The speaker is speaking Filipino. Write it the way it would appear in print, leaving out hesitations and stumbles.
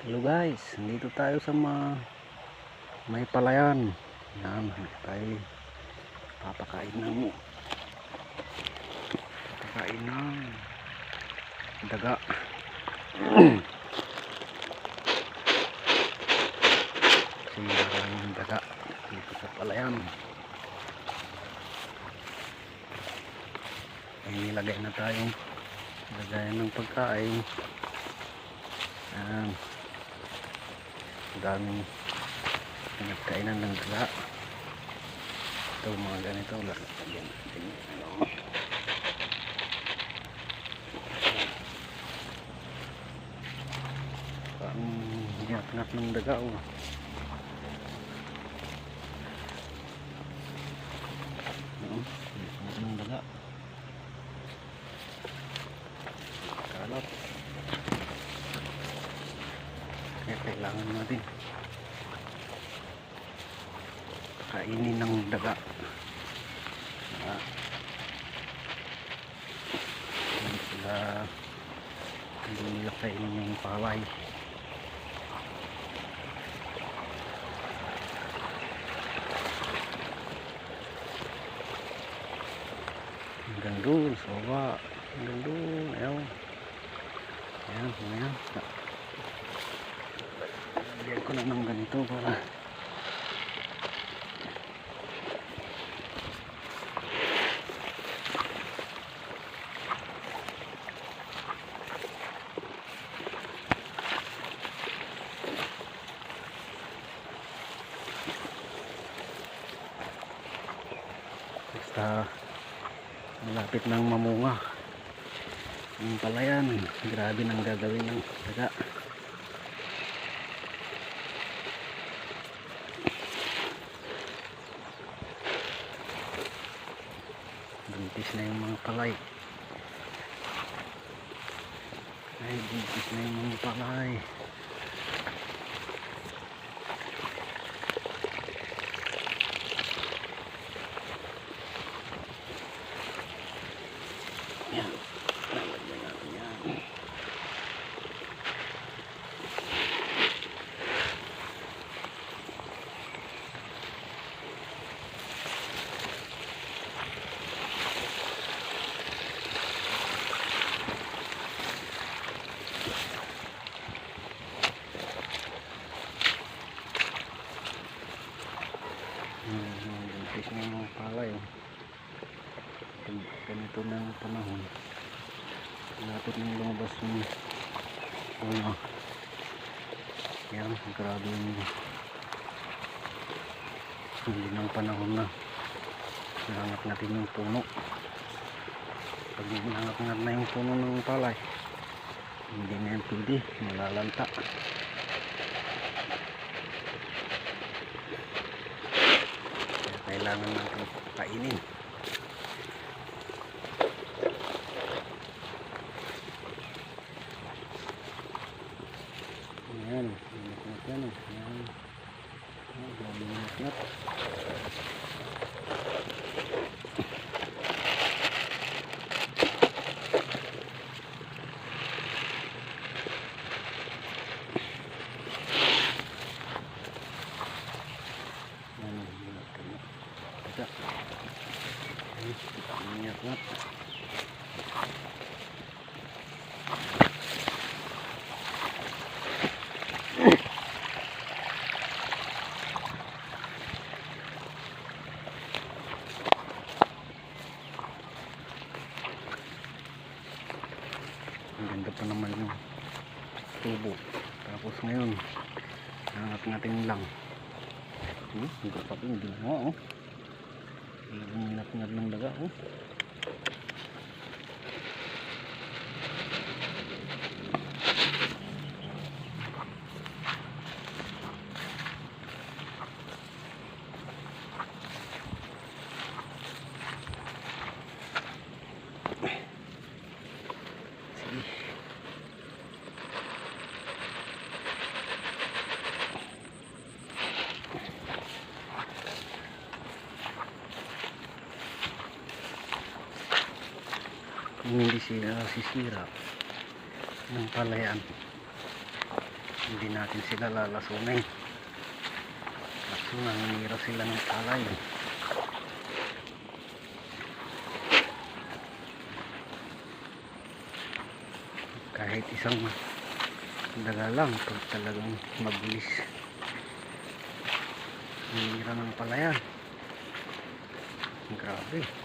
Hello guys, nandito tayo sa may palayan. Yan, tayo papakain ng daga. Kasi maraming daga dito sa palayan. Ay, nilagay na tayong lagayan ng pagkain. Yan, daming pinagkainan ng daga. Ito mga ganito, lagyan natin ang hinat-ngat ng daga. Hinat ng daga, kalat. Kaya kailangan natin kainin ng daga. Hindi nila kainin yung palay. Hanggang doon sa baba, hanggang doon, ayaw. Ayan. Lagyan ko na ng ganito para basta malapit ng mamunga ang palayan. Grabe nang gagawin ng daga. Buntis na yung mga palay. Buntis na yung mga palay. Yan, lalagyan natin yan. Buntis na yung mga palay. Ganito na ang panahon, lapit nang lumabas yung puno. Yan, grabe yung hindi ng panahon na nangat natin yung puno. Pag nangat na yung puno ng palay, hindi na yan pwede, malalanta. Kaya kailangan natin kainin. Ayan, ingat-ingat yan. Ayan, ingat-ingat. Ingat-ingat. Ang ganda pa naman yung tubo. Tapos ngayon nangat natin lang. Hindi pa rin ginawa. Ingat-ingat ng daga. Hindi sila sisira ng palayan. hindi natin sila lalasunin kaso nanginira sila ng palay. Kahit isang daga lang pag talagang mabilis nanginira ng palayan, grabe.